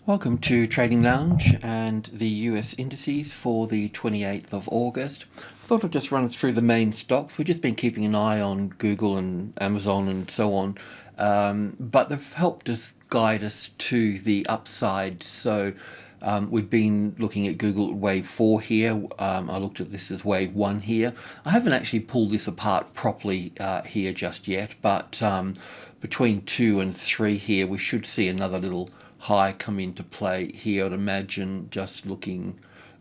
Welcome to Trading Lounge and the US indices for the 28th of August. Thought I'd just run through the main stocks. We've just been keeping an eye on Google and Amazon and so on, but they've helped us guide us to the upside. So we've been looking at Google at wave 4 here. I looked at this as wave 1 here. I haven't actually pulled this apart properly here just yet, but between 2 and 3 here we should see another little high come into play here. I'd imagine just looking,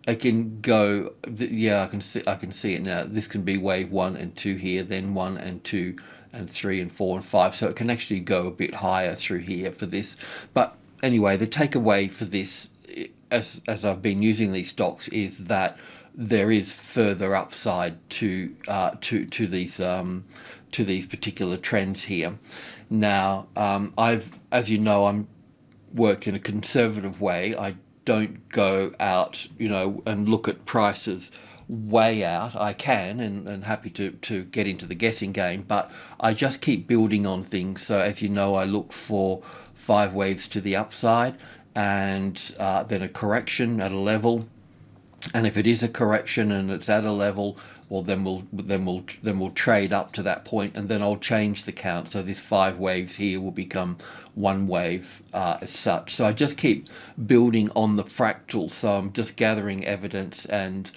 I can go, yeah, I can see it now. This can be wave 1 and 2 here, then 1 and 2 and 3 and 4 and 5. So it can actually go a bit higher through here for this. But anyway, the takeaway for this, as I've been using these stocks, is that there is further upside to these particular trends here. Now, as you know, I'm work in a conservative way. I don't go out, and look at prices way out. I can and happy to get into the guessing game, but I just keep building on things. So as you know, I look for 5 waves to the upside and then a correction at a level. And if it is a correction and it's at a level, well, then we'll trade up to that point, and then I'll change the count. So this 5 waves here will become 1 wave as such. So I just keep building on the fractal. So I'm just gathering evidence and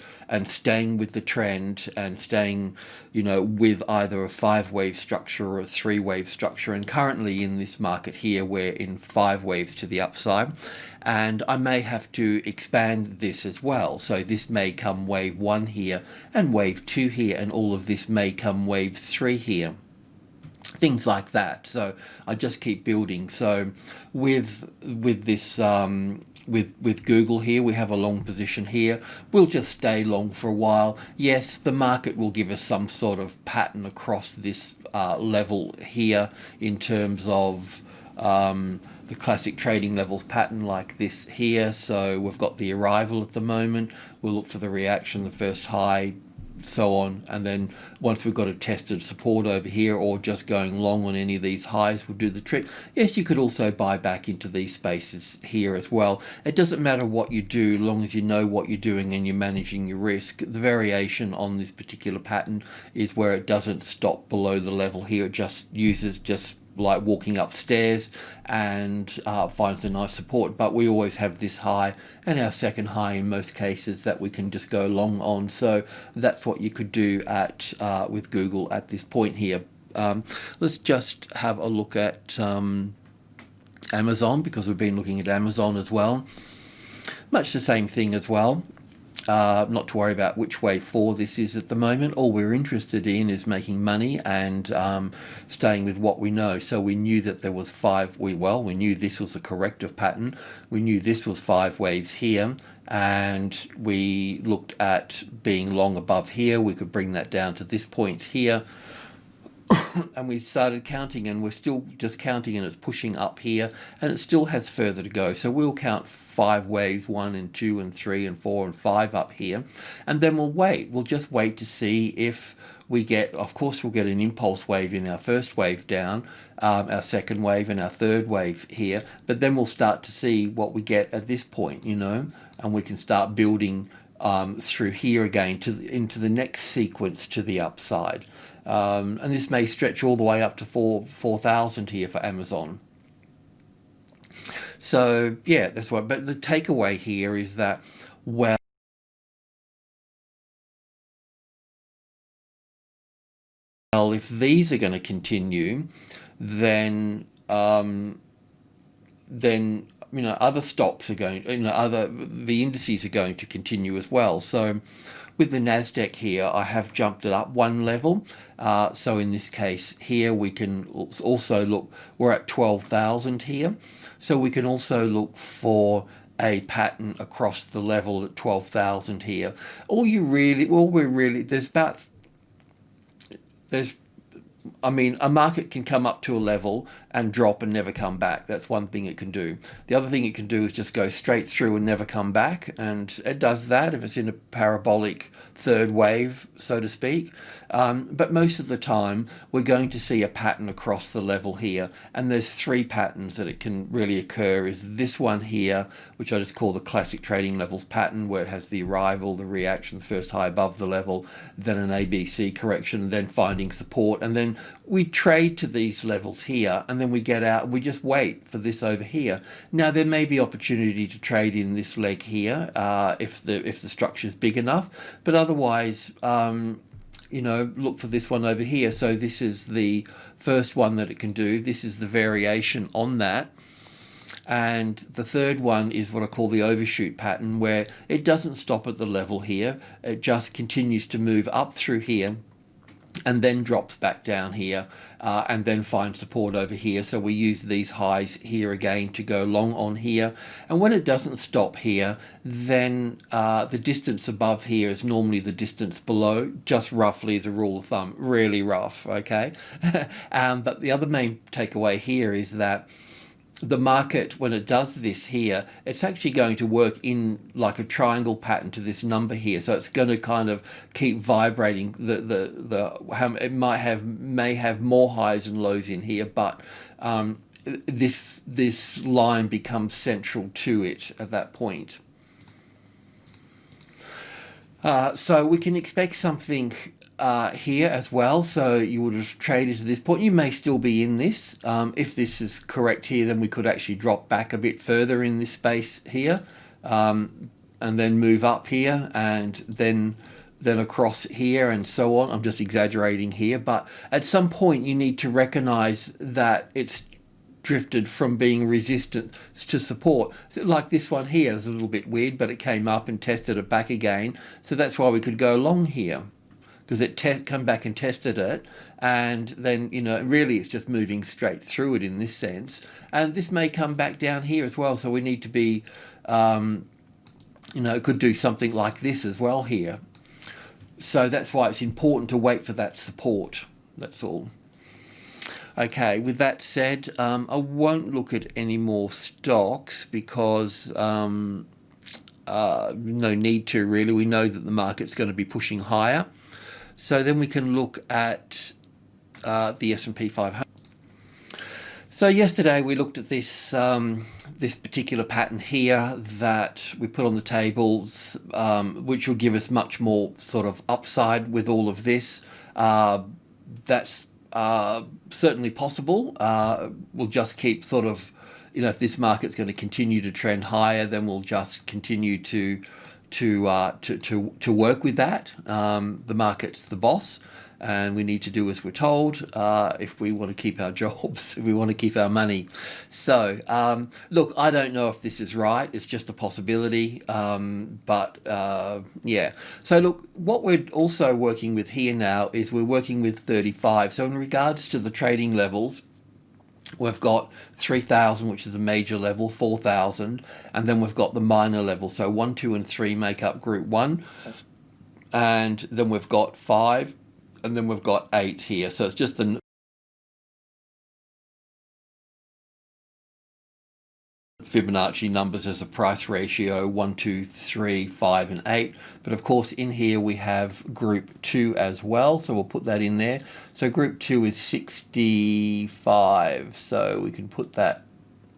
staying with the trend and staying, with either a 5 wave structure or a 3 wave structure. And currently in this market here, we're in 5 waves to the upside, and I may have to expand this as well. So this may come wave 1 here and wave 2 here, and all of this may come wave 3 here. Things like that. So I just keep building. So with this with Google here, we have a long position here. We'll just stay long for a while. Yes, the market will give us some sort of pattern across this level here in terms of the classic trading levels pattern like this here. So we've got the arrival at the moment. We'll look for the reaction, the first high, so on, and then once we've got a tested support over here, or just going long on any of these highs will do the trick. Yes, you could also buy back into these spaces here as well. It doesn't matter what you do, as long as you know what you're doing and you're managing your risk. The variation on this particular pattern is where it doesn't stop below the level here. It just uses like walking upstairs and finds a nice support, but we always have this high and our second high in most cases that we can just go long on. So that's what you could do at with Google at this point here. Let's just have a look at Amazon, because we've been looking at Amazon as well. Much the same thing as well. Not to worry about which wave 4 this is at the moment. All we're interested in is making money and staying with what we know. So we knew that there was 5. We knew this was a corrective pattern. We knew this was 5 waves here, and we looked at being long above here. We could bring that down to this point here. And we started counting, and we're still just counting, and it's pushing up here, and it still has further to go. So we'll count 5 waves, 1 and 2 and 3 and 4 and 5 up here, and then we'll wait. We'll just wait to see if we get, of course, we'll get an impulse wave in our first wave down, our second wave and our third wave here, but then we'll start to see what we get at this point, and we can start building through here again into the next sequence to the upside. And this may stretch all the way up to 4,000 here for Amazon. So yeah, that's what. But the takeaway here is that, well, if these are going to continue, then other stocks are going, the indices are going to continue as well. So with the Nasdaq here, I have jumped it up 1 level. So in this case here, we can also look, we're at 12,000 here. So we can also look for a pattern across the level at 12,000 here. I mean, a market can come up to a level and drop and never come back. That's one thing it can do. The other thing it can do is just go straight through and never come back. And it does that if it's in a parabolic third wave, so to speak. But most of the time, we're going to see a pattern across the level here. And there's three patterns that it can really occur. Is this one here, which I just call the classic trading levels pattern, where it has the arrival, the reaction, first high above the level, then an ABC correction, then finding support, and then we trade to these levels here, and then we get out and we just wait for this over here. Now there may be opportunity to trade in this leg here if the structure is big enough, but otherwise you know, look for this one over here. So this is the first one that it can do. This is the variation on that. And the third one is what I call the overshoot pattern, where it doesn't stop at the level here. It just continues to move up through here and then drops back down here and then finds support over here. So we use these highs here again to go long on here. And when it doesn't stop here, then the distance above here is normally the distance below, just roughly as a rule of thumb, really rough, okay? But the other main takeaway here is that the market, when it does this here, it's actually going to work in like a triangle pattern to this number here. So it's going to kind of keep vibrating. It may have more highs and lows in here, but this line becomes central to it at that point. So we can expect something here as well. So you would have traded to this point. You may still be in this. If this is correct here, then we could actually drop back a bit further in this space here, and then move up here, and then across here, and so on. I'm just exaggerating here, but at some point you need to recognize that it's drifted from being resistant to support. So like this one here is a little bit weird, but it came up and tested it back again. So that's why we could go long here, because it come back and tested it, and then, you know, really it's just moving straight through it in this sense. And this may come back down here as well, so we need to be, you know, it could do something like this as well here. So that's why it's important to wait for that support. That's all. Okay, with that said, I won't look at any more stocks because no need to really. We know that the market's going to be pushing higher. So then we can look at the SP 500. So yesterday we looked at this this particular pattern here that we put on the tables, which will give us much more sort of upside with all of this. That's certainly possible. We'll just keep sort of, you know, if this market's going to continue to trend higher, then we'll just continue to work with that. The market's the boss, and we need to do as we're told if we want to keep our jobs, if we want to keep our money. So look, I don't know if this is right. It's just a possibility, but yeah. So look, what we're also working with here now is we're working with 35. So in regards to the trading levels, we've got 3,000, which is a major level, 4,000, and then we've got the minor level. So 1, 2, and 3 make up group 1, and then we've got 5, and then we've got 8 here. So it's just the Fibonacci numbers as a price ratio, 1, 2, 3, 5, and 8. But of course in here we have group 2 as well, so we'll put that in there. So group 2 is 65, so we can put that,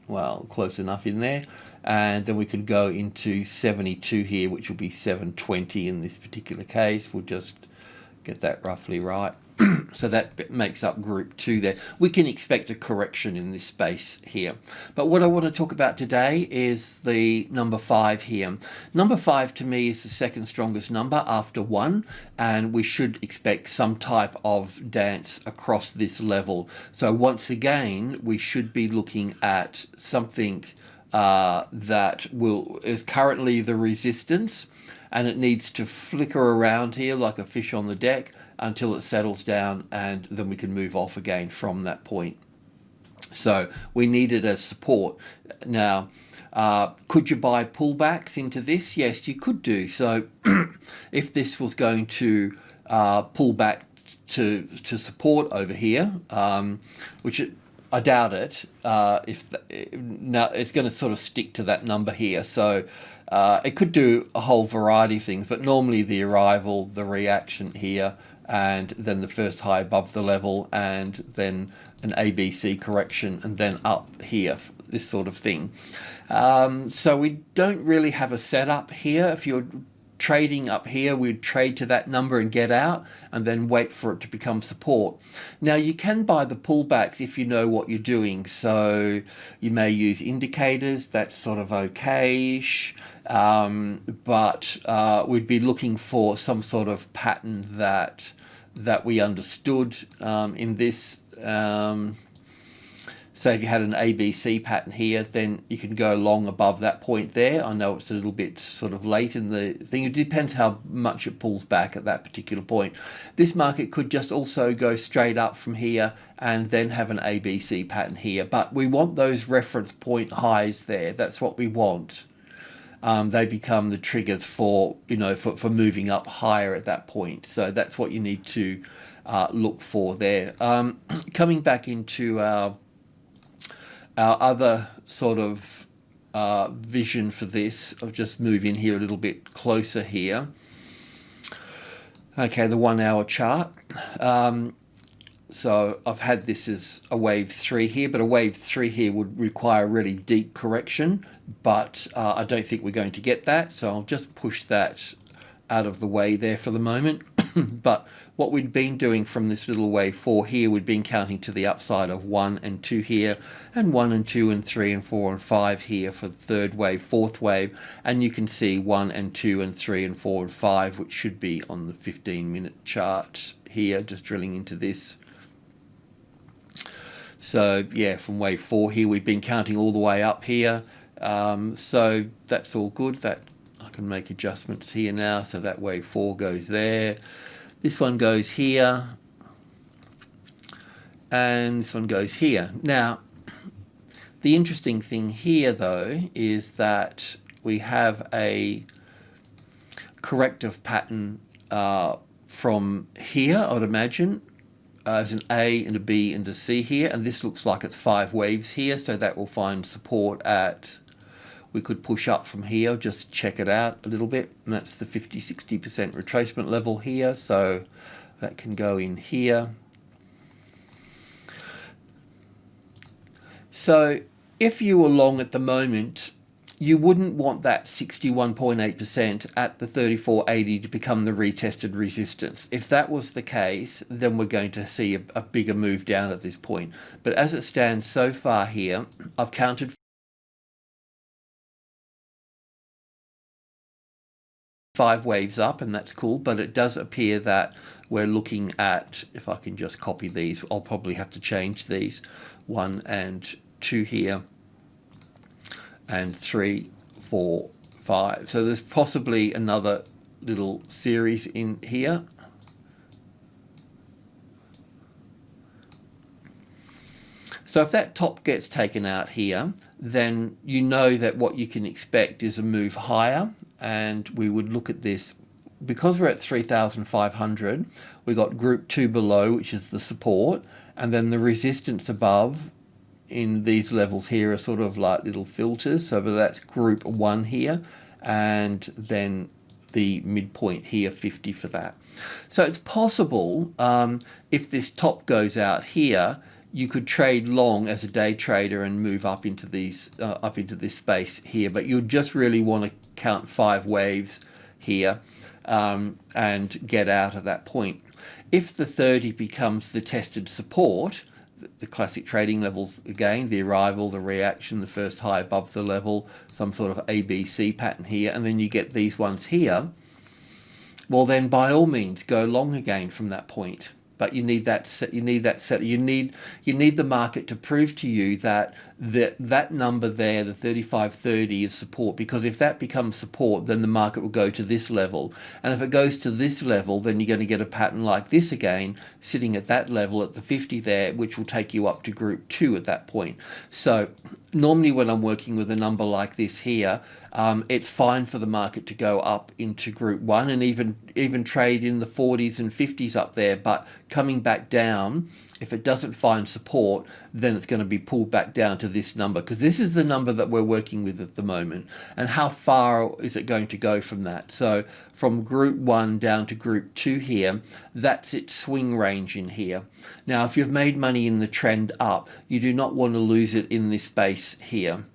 well, close enough in there. And then we can go into 72 here, which will be 720 in this particular case. We'll just get that roughly right. So that makes up group 2 there. We can expect a correction in this space here. But what I want to talk about today is the number 5 here. Number 5 to me is the second strongest number after 1, and we should expect some type of dance across this level. So once again, we should be looking at something that is currently the resistance, and it needs to flicker around here like a fish on the deck until it settles down, and then we can move off again from that point. So we need it as support. Now, could you buy pullbacks into this? Yes, you could do. So if this was going to pull back to support over here, which I doubt it. Now it's going to sort of stick to that number here, so it could do a whole variety of things, but normally the arrival, the reaction here, and then the first high above the level, and then an ABC correction, and then up here, this sort of thing. So we don't really have a setup here. If you're trading up here, we'd trade to that number and get out, and then wait for it to become support. Now you can buy the pullbacks if you know what you're doing, so you may use indicators. That's sort of okay-ish, but we'd be looking for some sort of pattern that we understood in this. So if you had an ABC pattern here, then you can go long above that point there. I know it's a little bit sort of late in the thing. It depends how much it pulls back at that particular point. This market could just also go straight up from here and then have an ABC pattern here. But we want those reference point highs there. That's what we want. They become the triggers for, for moving up higher at that point. So that's what you need to look for there. Coming back into our other sort of vision for this, I'll just move in here a little bit closer here. Okay, the 1 hour chart. So I've had this as a wave 3 here, but a wave 3 here would require a really deep correction, but I don't think we're going to get that, so I'll just push that out of the way there for the moment. But what we'd been doing from this little wave 4 here, we'd been counting to the upside of 1 and 2 here, and 1 and 2 and 3 and 4 and 5 here for the third wave, fourth wave, and you can see 1 and 2 and 3 and 4 and 5, which should be on the 15-minute chart here, just drilling into this. So yeah, from wave 4 here, we've been counting all the way up here, so that's all good. That I can make adjustments here now, so that wave 4 goes there. This one goes here, and this one goes here. Now, the interesting thing here, though, is that we have a corrective pattern from here, I would imagine, as an A and a B and a C here, and this looks like it's 5 waves here, so that will find support at, we could push up from here, just check it out a little bit, and that's the 50-60% retracement level here, so that can go in here. So if you were long at the moment, you wouldn't want that 61.8% at the 34.80 to become the retested resistance. If that was the case, then we're going to see a bigger move down at this point. But as it stands so far here, I've counted 5 waves up, and that's cool, but it does appear that we're looking at, if I can just copy these, I'll probably have to change these, 1 and 2 here, and 3, 4, 5. So there's possibly another little series in here. So if that top gets taken out here, then you know that what you can expect is a move higher, and we would look at this. Because we're at 3,500, we got group 2 below, which is the support, and then the resistance above in these levels here are sort of like little filters, so that's group 1 here, and then the midpoint here, 50 for that. So it's possible, if this top goes out here, you could trade long as a day trader and move up into these up into this space here, but you'd just really want to count 5 waves here and get out at that point. If the 30 becomes the tested support, the classic trading levels again, the arrival, the reaction, the first high above the level, some sort of ABC pattern here, and then you get these ones here, well then by all means go long again from that point. But you need that set. You need the market to prove to you that that number there, the 35.30, is support. Because if that becomes support, then the market will go to this level. And if it goes to this level, then you're going to get a pattern like this again, sitting at that level at the 50 there, which will take you up to group 2 at that point. So normally when I'm working with a number like this here, it's fine for the market to go up into group 1 and even trade in the 40s and 50s up there, but coming back down, if it doesn't find support, then it's going to be pulled back down to this number, because this is the number that we're working with at the moment. And how far is it going to go from that? So from group 1 down to group 2 here, that's its swing range in here. Now, if you've made money in the trend up, you do not want to lose it in this space here.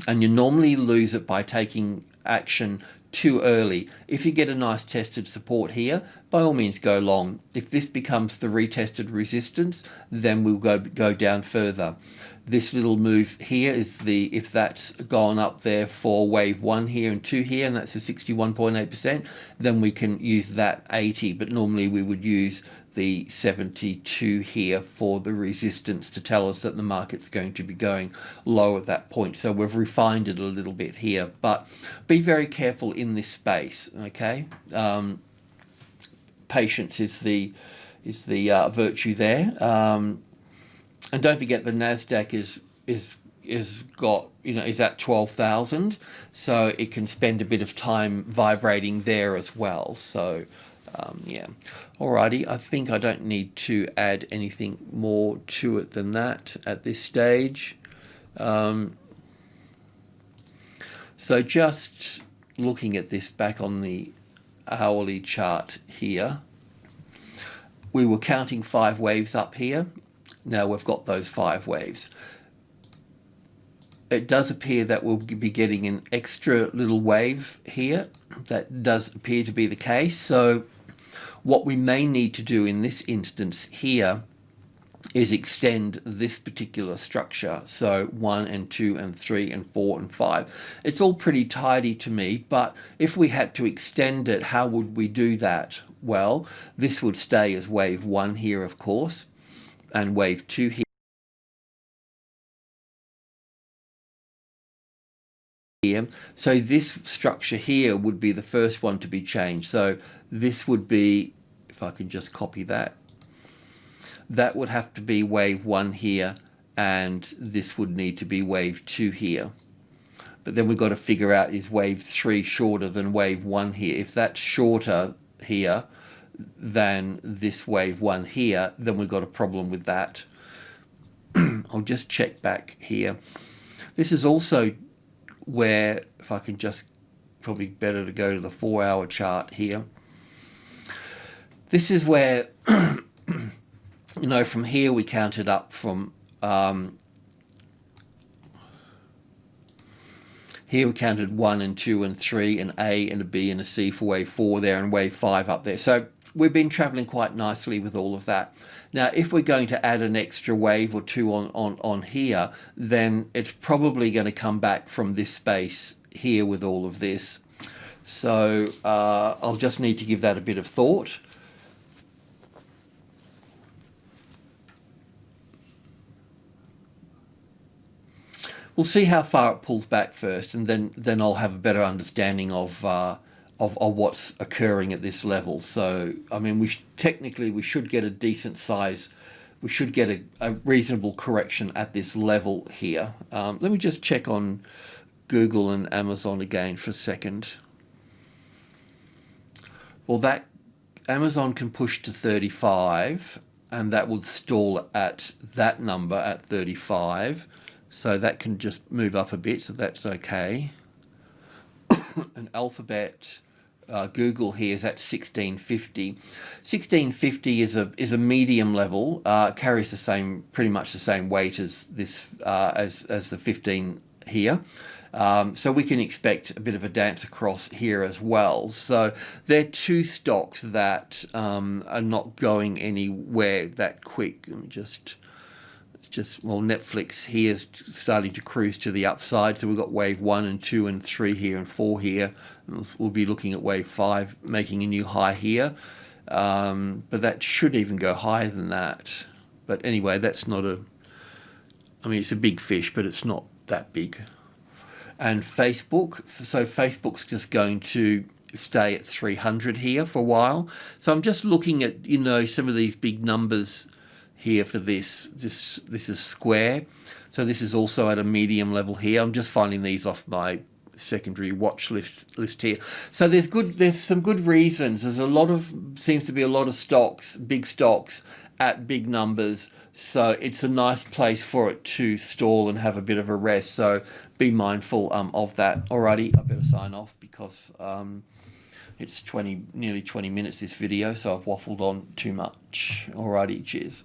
And you normally lose it by taking action too early. If you get a nice tested support here, by all means go long. If this becomes the retested resistance, then we'll go down further. This little move here is if that's gone up there for wave 1 here and 2 here, and that's a 61.8%, then we can use that 80, but normally we would use the 72 here for the resistance to tell us that the market's going to be going low at that point. So we've refined it a little bit here, but be very careful in this space, okay? Patience is the virtue there. And don't forget the Nasdaq is got, is at 12,000, so it can spend a bit of time vibrating there as well. So yeah, alrighty, I think I don't need to add anything more to it than that at this stage. So just looking at this back on the hourly chart here, we were counting 5 waves up here. Now we've got those 5 waves. It does appear that we'll be getting an extra little wave here. That does appear to be the case. So what we may need to do in this instance here is extend this particular structure. So 1 and 2 and 3 and 4 and 5. It's all pretty tidy to me, but if we had to extend it, how would we do that? Well, this would stay as wave 1 here, of course, and wave 2 here. So this structure here would be the first one to be changed. So this would be, if I can just copy that, that would have to be wave 1 here, and this would need to be wave 2 here. But then we've got to figure out, is wave 3 shorter than wave 1 here? If that's shorter here than this wave 1 here, then we've got a problem with that. I'll just check back here. This is also where, if I can just, probably better to go to the 4-hour chart here. This is where, from here we counted up from, here we counted 1 and 2 and 3 and A and a B and a C for wave 4 there and wave 5 up there. So we've been traveling quite nicely with all of that. Now, if we're going to add an extra wave or 2 on here, then it's probably going to come back from this space here with all of this. So I'll just need to give that a bit of thought. We'll see how far it pulls back first, and then I'll have a better understanding of what's occurring at this level. So, I mean, technically we should get a decent size, we should get a reasonable correction at this level here. Let me just check on Google and Amazon again for a second. Well, that Amazon can push to 35, and that would stall at that number at 35. So that can just move up a bit, so that's okay. An Alphabet, Google here is at 1650. 1650 is a medium level, carries the same, pretty much the same weight as this as the 15 here. So we can expect a bit of a dance across here as well. So they're 2 stocks that are not going anywhere that quick. Let me just, well, Netflix here is starting to cruise to the upside. So we've got wave 1 and 2 and 3 here and 4 here. And we'll be looking at wave 5 making a new high here. But that should even go higher than that. But anyway, that's not I mean, it's a big fish, but it's not that big. And Facebook, so Facebook's just going to stay at 300 here for a while. So I'm just looking at, some of these big numbers here for this. This is Square. So this is also at a medium level here. I'm just finding these off my secondary watch list here. So there's some good reasons. Seems to be a lot of stocks, big stocks at big numbers. So it's a nice place for it to stall and have a bit of a rest. So be mindful of that. Alrighty, I better sign off because it's nearly 20 minutes this video, so I've waffled on too much. Alrighty, cheers.